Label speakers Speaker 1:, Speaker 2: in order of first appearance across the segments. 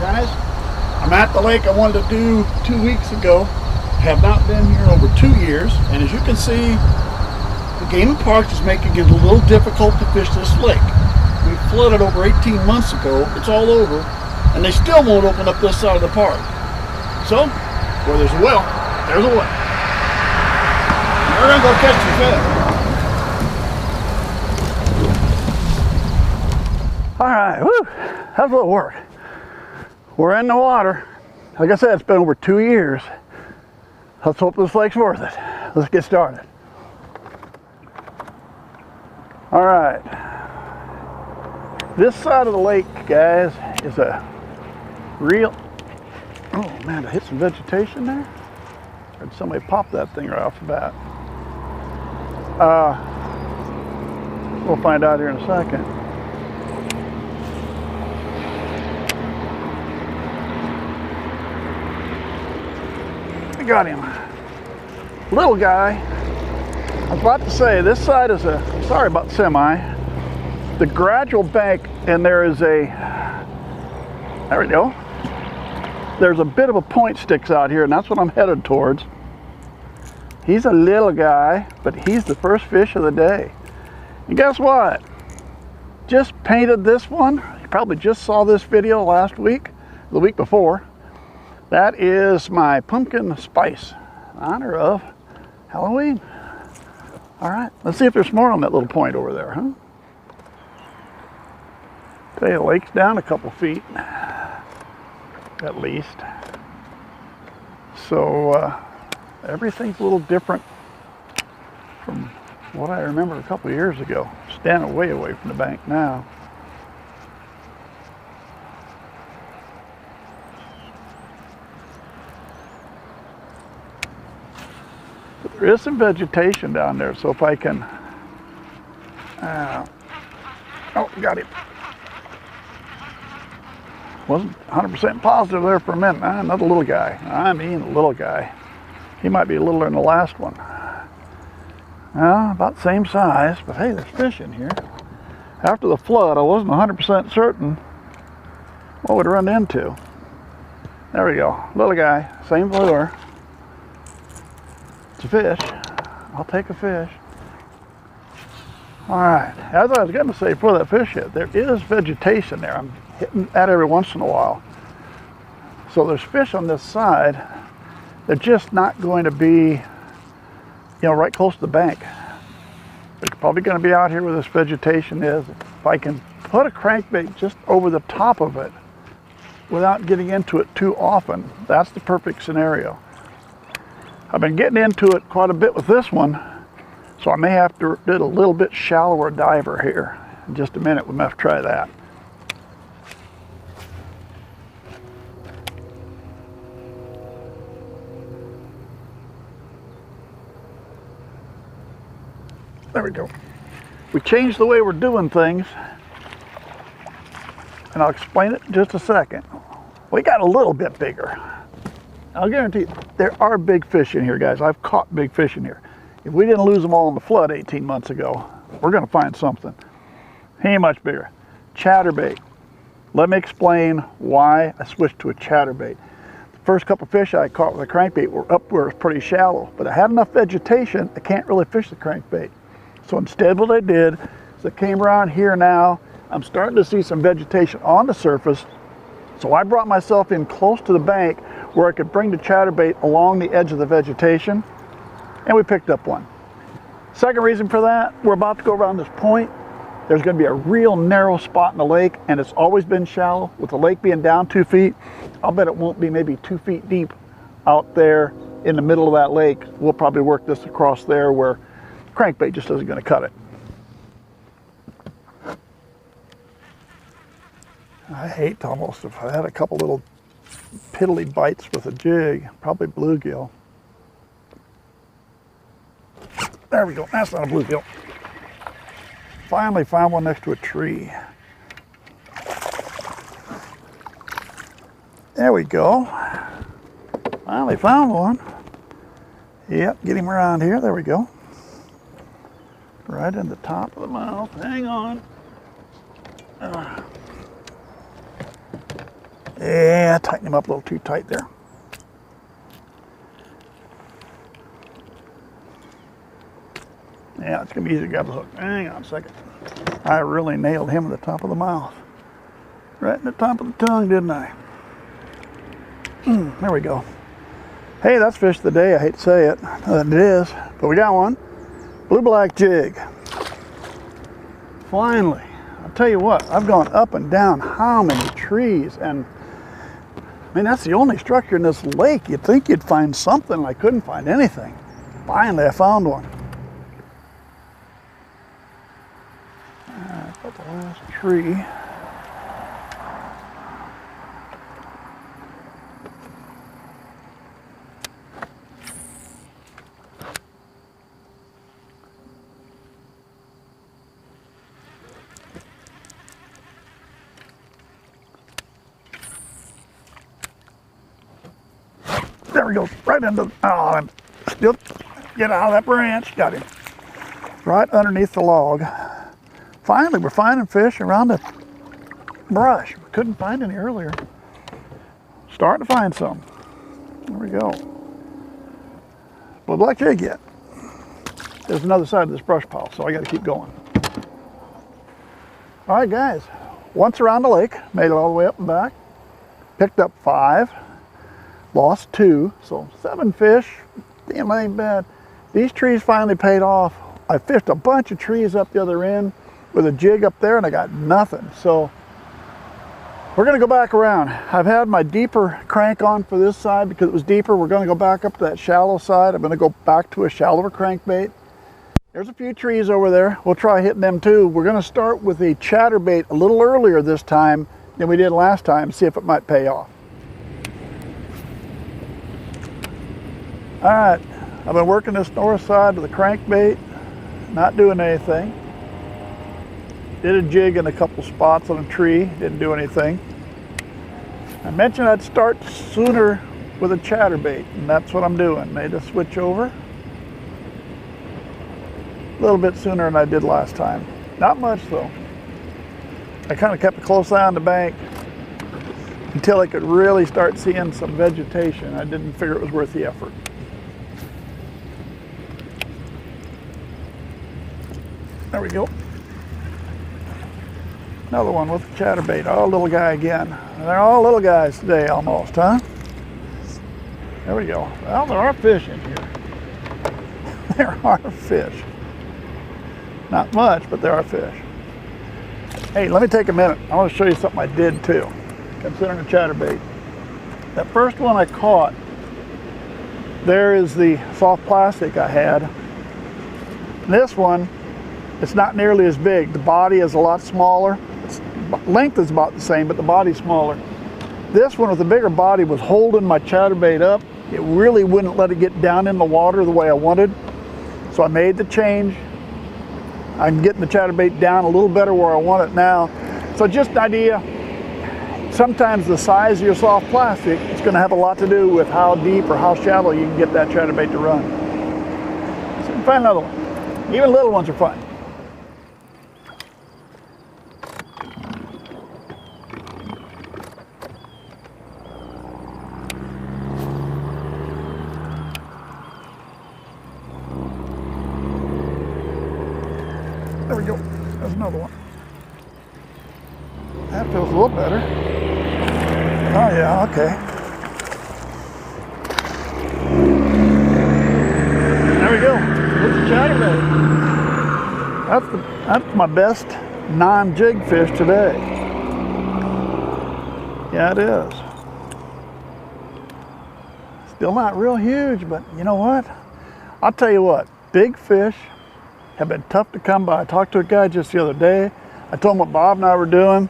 Speaker 1: Guys, I'm at the lake I wanted to do 2 weeks ago. Have not been here over 2 years, and as you can see, the Game and Parks is making it a little difficult to fish this lake. We flooded over 18 months ago. It's all over, and they still won't open up this side of the park. So, where there's a well, there's a way. We're gonna go catch some fish. All right, woo, that was a little work. We're in the water. Like I said, it's been over 2 years. Let's hope this lake's worth it. Let's get started. All right. This side of the lake, guys, is a real, oh man, I hit some vegetation there. Or did somebody pop that thing right off the bat? We'll find out here in a second. I got him. Little guy. I was about to say, this side is a, sorry about the semi, the gradual bank, and there is a, there we go. There's a bit of a point sticks out here, and that's what I'm headed towards. He's a little guy, but he's the first fish of the day. And guess what? Just painted this one. You probably just saw this video last week, the week before. That is my pumpkin spice in honor of Halloween. All right, let's see if there's more on that little point over there, huh? Tell you, the lake's down a couple feet, at least. So everything's a little different from what I remember a couple of years ago. Standing way away from the bank now. There is some vegetation down there, so if I can, oh, got him. Wasn't 100% positive there for a minute. Another little guy. I mean, a little guy. He might be littler than the last one. Well, about the same size, but hey, there's fish in here. After the flood, I wasn't 100% certain what we'd run into. There we go, little guy, same lure. It's a fish. I'll take a fish. All right, as I was going to say before that fish hit, there is vegetation there. I'm hitting that every once in a while. So there's fish on this side. They're just not going to be, you know, right close to the bank. They're probably going to be out here where this vegetation is. If I can put a crankbait just over the top of it without getting into it too often, that's the perfect scenario. I've been getting into it quite a bit with this one, so I may have to do a little bit shallower diver here. In just a minute, we may have to try that. There we go. We changed the way we're doing things, and I'll explain it in just a second. We got a little bit bigger. I'll guarantee you, there are big fish in here, guys. I've caught big fish in here. If we didn't lose them all in the flood 18 months ago, we're going to find something. He ain't much bigger. Chatterbait. Let me explain why I switched to a chatterbait. The first couple fish I caught with a crankbait were up where it was pretty shallow, but I had enough vegetation, I can't really fish the crankbait. So instead what I did is I came around here now. I'm starting to see some vegetation on the surface, so I brought myself in close to the bank where I could bring the chatterbait along the edge of the vegetation, and we picked up one. Second reason for that, we're about to go around this point. There's going to be a real narrow spot in the lake, and it's always been shallow. With the lake being down 2 feet, I'll bet it won't be maybe 2 feet deep out there in the middle of that lake. We'll probably work this across there where crankbait just isn't going to cut it. I hate to almost have had a couple little piddly bites with a jig, probably bluegill. There we go, that's not a bluegill. Finally found one next to a tree. There we go. Finally found one. Yep, get him around here, there we go. Right in the top of the mouth, hang on. Yeah, tighten him up a little too tight there. Yeah, it's gonna be easy to grab the hook. Hang on a second. I really nailed him at the top of the mouth. Right in the top of the tongue, didn't I? There we go. Hey, that's fish of the day. I hate to say it. It is, but we got one. Blue black jig. Finally. I'll tell you what, I've gone up and down how many trees, and I mean, that's the only structure in this lake. You'd think you'd find something. I couldn't find anything. Finally, I found one. Got the last tree. There he goes, right into, oh, and still get out of that branch. Got him. Right underneath the log. Finally, we're finding fish around the brush. We couldn't find any earlier. Starting to find some. There we go. Blue black jig yet. There's another side of this brush pile, so I got to keep going. All right, guys. Once around the lake, made it all the way up and back. Picked up 5. Lost 2, so 7 fish. Damn, that ain't bad. These trees finally paid off. I fished a bunch of trees up the other end with a jig up there and I got nothing. So we're gonna go back around. I've had my deeper crank on for this side because it was deeper. We're gonna go back up to that shallow side. I'm gonna go back to a shallower crankbait. There's a few trees over there. We'll try hitting them too. We're gonna start with a chatterbait a little earlier this time than we did last time, see if it might pay off. All right, I've been working this north side of the crankbait, not doing anything. Did a jig in a couple spots on a tree, didn't do anything. I mentioned I'd start sooner with a chatterbait, and that's what I'm doing. Made a switch over. A little bit sooner than I did last time. Not much though. I kind of kept a close eye on the bank until I could really start seeing some vegetation. I didn't figure it was worth the effort. There we go. Another one with the chatterbait. Oh, little guy again. They're all little guys today almost, huh? There we go. Well, there are fish in here. There are fish. Not much, but there are fish. Hey, let me take a minute. I want to show you something I did too, considering a chatterbait. That first one I caught, there is the soft plastic I had. This one, it's not nearly as big. The body is a lot smaller. Length is about the same, but the body's smaller. This one with the bigger body was holding my chatterbait up. It really wouldn't let it get down in the water the way I wanted. So I made the change. I'm getting the chatterbait down a little better where I want it now. So just an idea, sometimes the size of your soft plastic is going to have a lot to do with how deep or how shallow you can get that chatterbait to run. So you can find another one. Even little ones are fun. There we go. There's another one. That feels a little better. Oh yeah, okay. There we go. There's the chatterbait. That's my best non-jig fish today. Yeah, it is. Still not real huge, but you know what? I'll tell you what, big fish have been tough to come by. I talked to a guy just the other day. I told him what Bob and I were doing.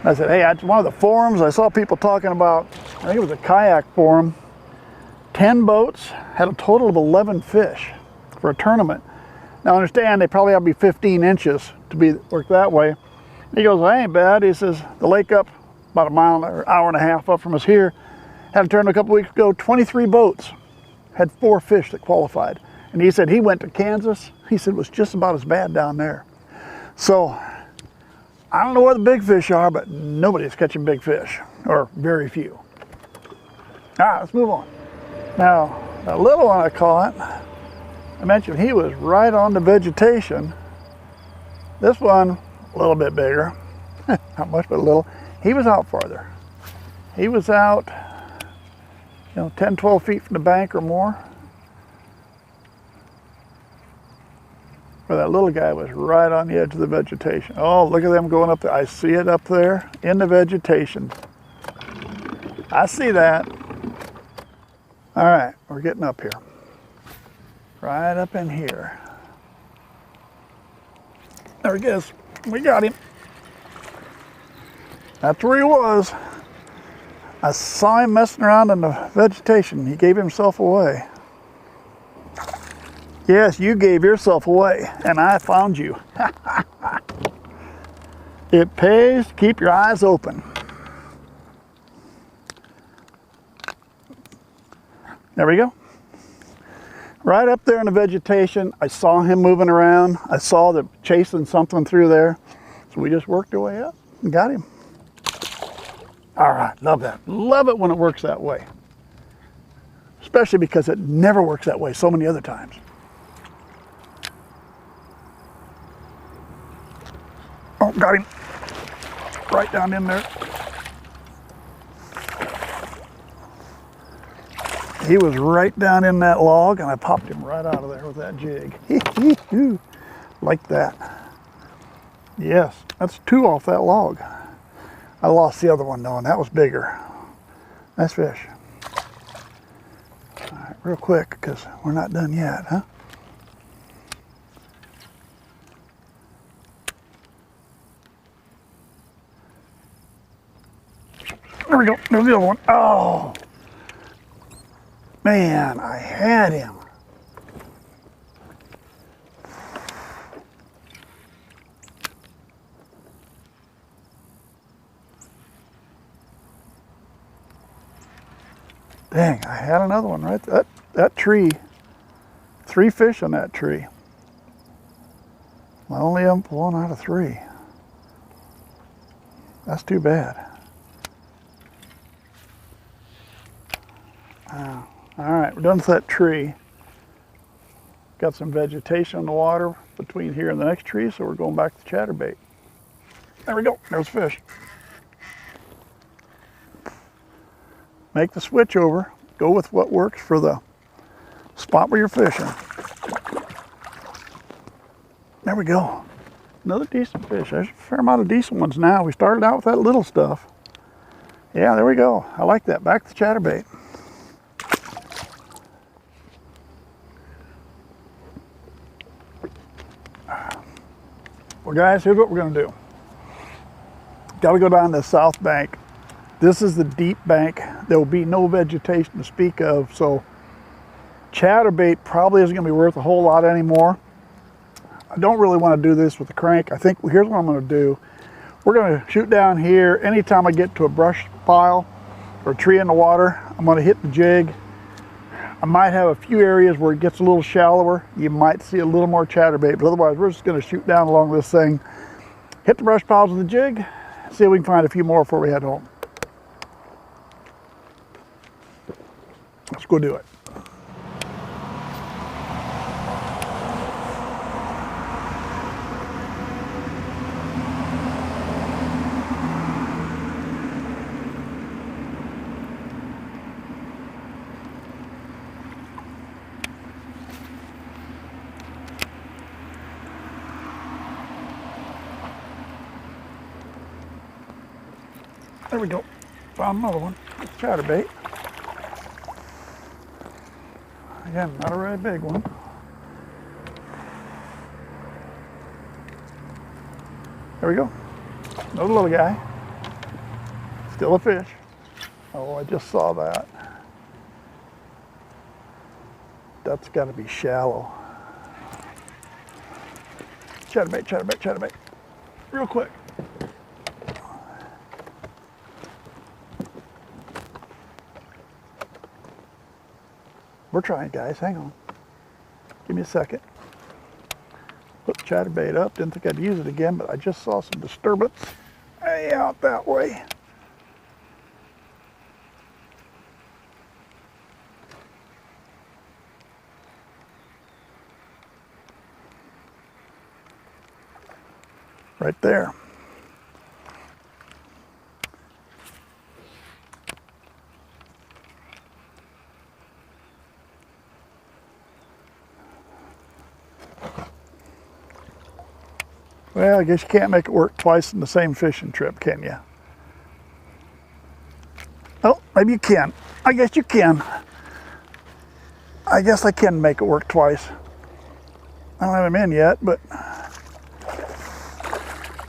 Speaker 1: I said, hey, at one of the forums, I saw people talking about, I think it was a kayak forum, 10 boats had a total of 11 fish for a tournament. Now understand, they probably have to be 15 inches to work that way. He goes, well, that ain't bad. He says, the lake up about a mile or hour and a half up from us here, had a tournament a couple weeks ago, 23 boats, had 4 fish that qualified. And he said he went to Kansas. He said it was just about as bad down there. So I don't know where the big fish are, but nobody's catching big fish. or very few. All right, let's move on. Now, the little one I caught, I mentioned he was right on the vegetation. This one, a little bit bigger, not much but a little. He was out farther. He was out, 10, 12 feet from the bank or more. Where that little guy was right on the edge of the vegetation. Oh, look at them going up there. I see it up there in the vegetation. I see that. All right, we're getting up here. Right up in here. There he is. We got him. That's where he was. I saw him messing around in the vegetation. He gave himself away. Yes, you gave yourself away, and I found you. It pays to keep your eyes open. There we go. Right up there in the vegetation, I saw him moving around. I saw them chasing something through there. So we just worked our way up and got him. All right, love that. Love it when it works that way. Especially because it never works that way so many other times. Oh, got him. Right down in there. He was right down in that log, and I popped him right out of there with that jig. Like that. Yes, that's 2 off that log. I lost the other one though, and that was bigger. Nice fish. All right, real quick, because we're not done yet, huh? There we go. There's the other one. Oh, man, I had him. Dang, I had another one right there. That tree. 3 fish on that tree. I only am pulling out of 3. That's too bad. All right, we're done with that tree. Got some vegetation in the water between here and the next tree, so we're going back to chatterbait. There we go, there's fish. Make the switch over, go with what works for the spot where you're fishing. There we go. Another decent fish. There's a fair amount of decent ones now. We started out with that little stuff. Yeah, there we go. I like that. Back to chatterbait. Well, guys, here's what we're going to do. Got to go down the south bank. This is the deep bank. There will be no vegetation to speak of, so chatterbait probably isn't going to be worth a whole lot anymore. I don't really want to do this with the crank. I think here's what I'm going to do. We're going to shoot down here. Anytime I get to a brush pile or a tree in the water, I'm going to hit the jig. I might have a few areas where it gets a little shallower. You might see a little more chatterbait, but otherwise we're just going to shoot down along this thing, hit the brush piles with the jig, see if we can find a few more before we head home. Let's go do it. There we go. Found another one. It's chatterbait. Again, not a really big one. There we go. Another little guy. Still a fish. Oh, I just saw that. That's got to be shallow. Chatterbait, chatterbait, chatterbait. Real quick. We're trying, guys. Hang on. Give me a second. Put the chatterbait up. Didn't think I'd use it again, but I just saw some disturbance. Hey, out that way. right there. Well, I guess you can't make it work twice in the same fishing trip, can you? Oh, maybe you can. I guess you can. I guess I can make it work twice. I don't have him in yet, but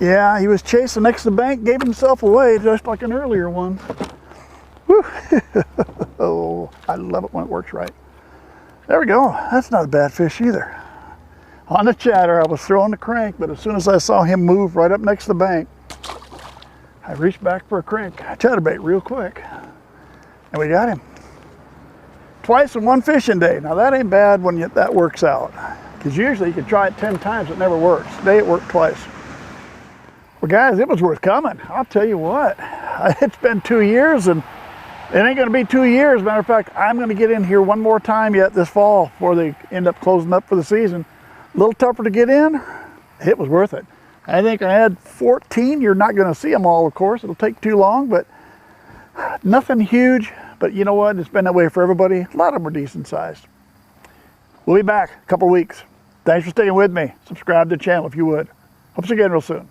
Speaker 1: yeah, he was chasing next to the bank, gave himself away just like an earlier one. Whew. Oh, I love it when it works right. There we go. That's not a bad fish either. On the chatter, I was throwing the crank, but as soon as I saw him move right up next to the bank, I reached back for a crank chatterbait real quick, and we got him. Twice in one fishing day. Now that ain't bad when that works out, because usually you can try it 10 times, it never works. Today it worked twice. Well guys, it was worth coming. I'll tell you what, it's been 2 years, and it ain't gonna be 2 years. Matter of fact, I'm gonna get in here one more time yet this fall before they end up closing up for the season. A little tougher to get in. It was worth it. I think I had 14. You're not going to see them all, of course. It'll take too long, but nothing huge. But you know what? It's been that way for everybody. A lot of them are decent sized. We'll be back in a couple weeks. Thanks for staying with me. Subscribe to the channel if you would. Hope to see you again real soon.